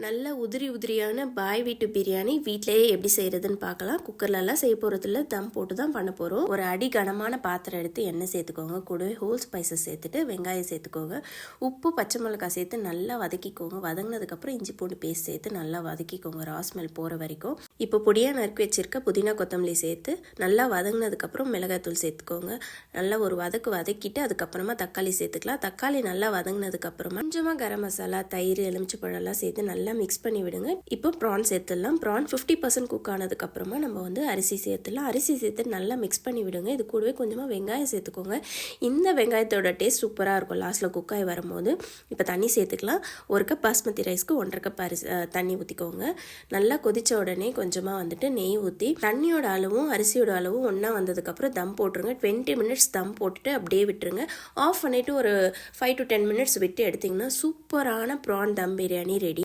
நல்ல உதிரியான பாய் வீட்டு பிரியாணி வீட்டிலேயே எப்படி செய்கிறதுன்னு பார்க்கலாம். குக்கர்லலாம் செய்ய போகிறதில்ல, தம் போட்டு தான் பண்ண போகிறோம். ஒரு அடி கனமான பாத்திரம் எடுத்து எண்ணெய் சேர்த்துக்கோங்க. கூடவே ஹோல் ஸ்பைசஸ் சேர்த்துட்டு வெங்காயம் சேர்த்துக்கோங்க. உப்பு பச்சை மிளகாய் சேர்த்து நல்லா வதக்கிக்கோங்க. வதங்கினதுக்கப்புறம் இஞ்சி பூண்டு பேஸ்ட் சேர்த்து நல்லா வதக்கிக்கோங்க, ராஸ்மெல் போகிற வரைக்கும். இப்போ பொடியாக நறுக்கி வச்சிருக்க புதினா கொத்தமல்லி சேர்த்து நல்லா வதங்கினதுக்கப்புறம் மிளகாய்த்தூள் சேர்த்துக்கோங்க. நல்லா ஒரு வதக்கிட்டு அதுக்கப்புறமா தக்காளி சேர்த்துக்கலாம். தக்காளி நல்லா வதங்கினதுக்கப்புறமா கொஞ்சமாக கரம் மசாலா, தயிர், எலுமிச்சை பழம்லாம் சேர்த்து நல்லா மிக்ஸ் பண்ணி விடுங்க. இப்போ ப்ரான் சேர்த்துடலாம். ப்ரான் 50% குக் ஆனதுக்கு அப்புறமா நம்ம அரிசி சேர்த்துடலாம். அரிசி சேர்த்து நல்லா மிக்ஸ் பண்ணி விடுங்க. இது கூடவே கொஞ்சமாக வெங்காயம் சேர்த்துக்கோங்க. இந்த வெங்காயத்தோட டேஸ்ட் சூப்பராக இருக்கும் லாஸ்ட்டில் குக் ஆகி வரும்போது. இப்போ தண்ணி சேர்த்துக்கலாம். 1 கப் பாஸ்மதி ரைஸ்க்கு 1.5 கப் தண்ணி ஊற்றிக்கோங்க. நல்லா கொதிச்ச உடனே கொஞ்சமாக நெய் ஊற்றி தண்ணியோட அளவும் அரிசியோட அளவும் ஒன்றா வந்ததுக்கப்புறம் தம் போட்டுருங்க. 20 மினிட்ஸ் தம் போட்டுட்டு அப்படியே விட்டுருங்க. ஆஃப் பண்ணிவிட்டு ஒரு 5 to 10 மினிட்ஸ் விட்டு எடுத்திங்கன்னா சூப்பரான ப்ரான் தம் பிரியாணி ரெடி.